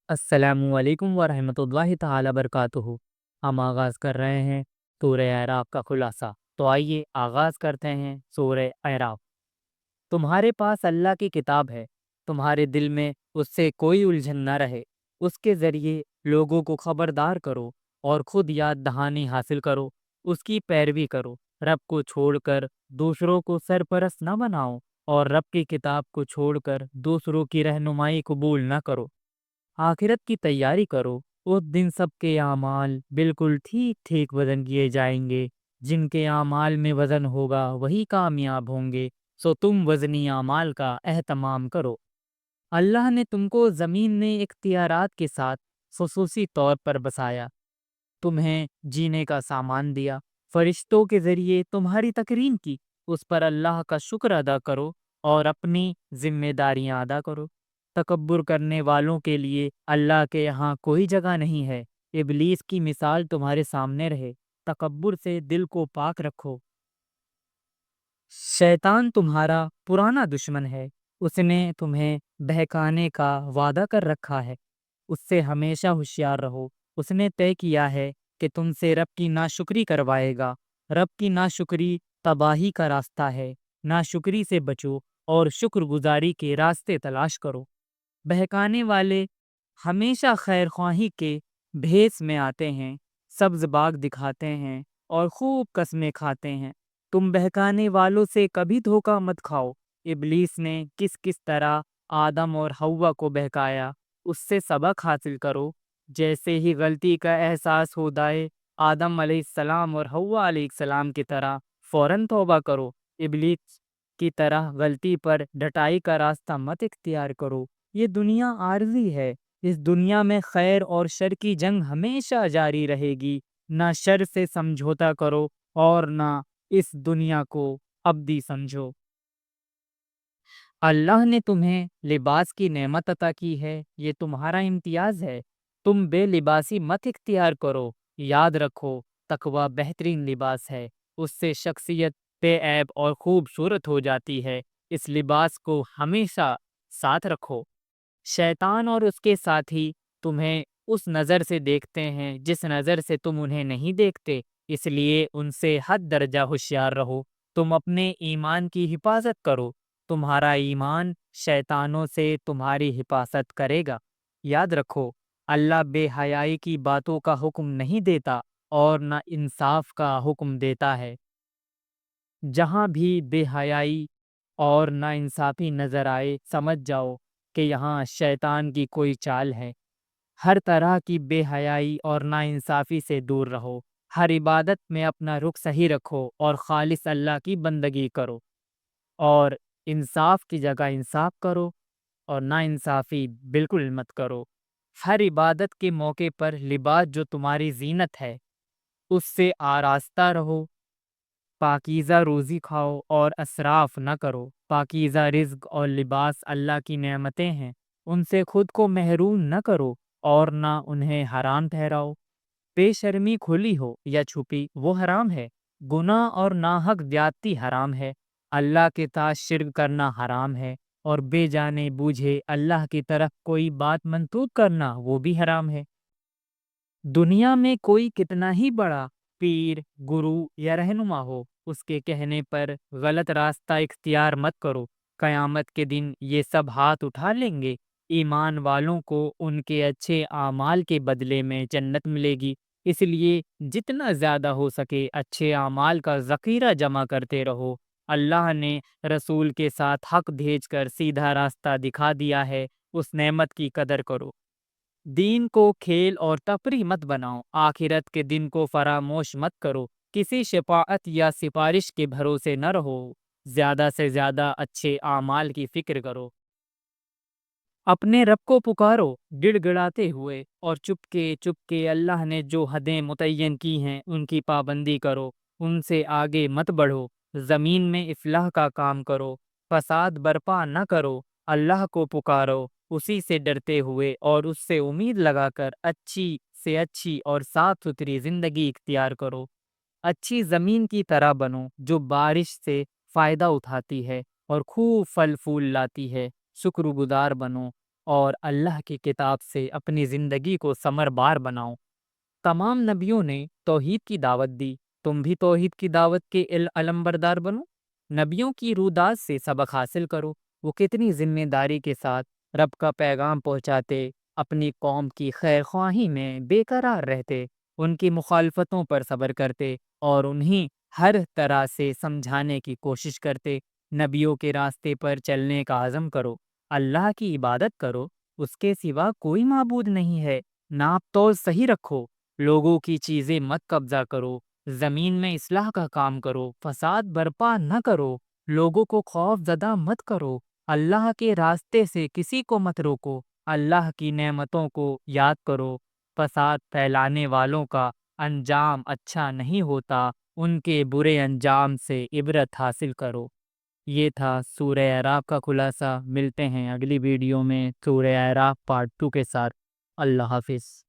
السلام علیکم ورحمۃ اللہ تعالی وبرکاتہ۔ ہم آغاز کر رہے ہیں سورہ اعراف کا خلاصہ۔ تو آئیے آغاز کرتے ہیں سورہ اعراف۔ تمہارے پاس اللہ کی کتاب ہے، تمہارے دل میں اس سے کوئی الجھن نہ رہے، اس کے ذریعے لوگوں کو خبردار کرو اور خود یاد دہانی حاصل کرو، اس کی پیروی کرو، رب کو چھوڑ کر دوسروں کو سرپرست نہ بناؤ اور رب کی کتاب کو چھوڑ کر دوسروں کی رہنمائی قبول نہ کرو۔ آخرت کی تیاری کرو، اس دن سب کے اعمال بالکل ٹھیک ٹھیک وزن کیے جائیں گے، جن کے اعمال میں وزن ہوگا وہی کامیاب ہوں گے، سو تم وزنی اعمال کا اہتمام کرو۔ اللہ نے تم کو زمین میں اختیارات کے ساتھ خصوصی طور پر بسایا، تمہیں جینے کا سامان دیا، فرشتوں کے ذریعے تمہاری تکریم کی، اس پر اللہ کا شکر ادا کرو اور اپنی ذمہ داریاں ادا کرو۔ تکبر کرنے والوں کے لیے اللہ کے یہاں کوئی جگہ نہیں ہے۔ ابلیس کی مثال تمہارے سامنے رہے، تکبر سے دل کو پاک رکھو۔ شیطان تمہارا پرانا دشمن ہے، اس نے تمہیں بہکانے کا وعدہ کر رکھا ہے، اس سے ہمیشہ ہوشیار رہو۔ اس نے طے کیا ہے کہ تم سے رب کی ناشکری کروائے گا۔ رب کی ناشکری تباہی کا راستہ ہے۔ ناشکری سے بچو اور شکر گزاری کے راستے تلاش کرو۔ بہکانے والے ہمیشہ خیر خواہی کے بھیس میں آتے ہیں، سبز باغ دکھاتے ہیں اور خوب قسمیں کھاتے ہیں۔ تم بہکانے والوں سے کبھی دھوکہ مت کھاؤ۔ ابلیس نے کس طرح آدم اور حوا کو بہکایا، اس سے سبق حاصل کرو۔ جیسے ہی غلطی کا احساس ہو جائے، آدم علیہ السلام اور حوا علیہ السلام کی طرح فوراً توبہ کرو۔ ابلیس کی طرح غلطی پر ڈٹائی کا راستہ مت اختیار کرو۔ یہ دنیا عارضی ہے، اس دنیا میں خیر اور شر کی جنگ ہمیشہ جاری رہے گی۔ نہ شر سے سمجھوتا کرو اور نہ اس دنیا کو ابدی سمجھو۔ اللہ نے تمہیں لباس کی نعمت عطا کی ہے، یہ تمہارا امتیاز ہے۔ تم بے لباسی مت اختیار کرو۔ یاد رکھو، تقوی بہترین لباس ہے، اس سے شخصیت بے عیب اور خوبصورت ہو جاتی ہے۔ اس لباس کو ہمیشہ ساتھ رکھو۔ شیطان اور اس کے ساتھی تمہیں اس نظر سے دیکھتے ہیں جس نظر سے تم انہیں نہیں دیکھتے، اس لیے ان سے حد درجہ ہوشیار رہو۔ تم اپنے ایمان کی حفاظت کرو، تمہارا ایمان شیطانوں سے تمہاری حفاظت کرے گا۔ یاد رکھو، اللہ بے حیائی کی باتوں کا حکم نہیں دیتا اور نہ انصاف کا حکم دیتا ہے۔ جہاں بھی بے حیائی اور نا انصافی نظر آئے، سمجھ جاؤ کہ یہاں شیطان کی کوئی چال ہے۔ ہر طرح کی بے حیائی اور نا انصافی سے دور رہو۔ ہر عبادت میں اپنا رخ صحیح رکھو اور خالص اللہ کی بندگی کرو، اور انصاف کی جگہ انصاف کرو اور نا انصافی بالکل مت کرو۔ ہر عبادت کے موقع پر لباس جو تمہاری زینت ہے اس سے آراستہ رہو۔ پاکیزہ روزی کھاؤ اور اسراف نہ کرو۔ پاکیزہ رزق اور لباس اللہ کی نعمتیں ہیں، ان سے خود کو محروم نہ کرو اور نہ انہیں حرام ٹھہراؤ۔ بے شرمی کھلی ہو یا چھپی وہ حرام ہے۔ گناہ اور ناحق زیادتی حرام ہے۔ اللہ کے ساتھ شرک کرنا حرام ہے، اور بے جانے بوجھے اللہ کی طرف کوئی بات منسوب کرنا وہ بھی حرام ہے۔ دنیا میں کوئی کتنا ہی بڑا پیر، گرو یا رہنما ہو، اس کے کہنے پر غلط راستہ اختیار مت کرو۔ قیامت کے دن یہ سب ہاتھ اٹھا لیں گے۔ ایمان والوں کو ان کے اچھے اعمال کے بدلے میں جنت ملے گی، اس لیے جتنا زیادہ ہو سکے اچھے اعمال کا ذخیرہ جمع کرتے رہو۔ اللہ نے رسول کے ساتھ حق بھیج کر سیدھا راستہ دکھا دیا ہے، اس نعمت کی قدر کرو۔ دین کو کھیل اور تفریح مت بناؤ، آخرت کے دن کو فراموش مت کرو۔ کسی شفاعت یا سفارش کے بھروسے نہ رہو، زیادہ سے زیادہ اچھے اعمال کی فکر کرو۔ اپنے رب کو پکارو گڑ گڑاتے ہوئے اور چپ کے اللہ نے جو حدیں متعین کی ہیں ان کی پابندی کرو، ان سے آگے مت بڑھو۔ زمین میں اصلاح کا کام کرو، فساد برپا نہ کرو۔ اللہ کو پکارو اسی سے ڈرتے ہوئے اور اس سے امید لگا کر اچھی سے اچھی اور صاف ستھری زندگی اختیار کرو۔ اچھی زمین کی طرح بنو جو بارش سے فائدہ اٹھاتی ہے اور خوب پھل پھول لاتی ہے۔ شکر گزار بنو اور اللہ کی کتاب سے اپنی زندگی کو ثمربار بناؤ۔ تمام نبیوں نے توحید کی دعوت دی، تم بھی توحید کی دعوت کے علمبردار بنو۔ نبیوں کی روداد سے سبق حاصل کرو، وہ کتنی ذمہ داری کے ساتھ رب کا پیغام پہنچاتے، اپنی قوم کی خیر خواہی میں بے قرار رہتے، ان کی مخالفتوں پر صبر کرتے اور انہیں ہر طرح سے سمجھانے کی کوشش کرتے۔ نبیوں کے راستے پر چلنے کا عزم کرو، اللہ کی عبادت کرو، اس کے سوا کوئی معبود نہیں ہے۔ ناپ تول صحیح رکھو، لوگوں کی چیزیں مت قبضہ کرو، زمین میں اصلاح کا کام کرو، فساد برپا نہ کرو، لوگوں کو خوف زدہ مت کرو، اللہ کے راستے سے کسی کو مت روکو، اللہ کی نعمتوں کو یاد کرو۔ فساد پھیلانے والوں کا انجام اچھا نہیں ہوتا، ان کے برے انجام سے عبرت حاصل کرو۔ یہ تھا سورہ اعراف کا خلاصہ۔ ملتے ہیں اگلی ویڈیو میں سورہ اعراف پارٹ 2 کے ساتھ۔ اللہ حافظ۔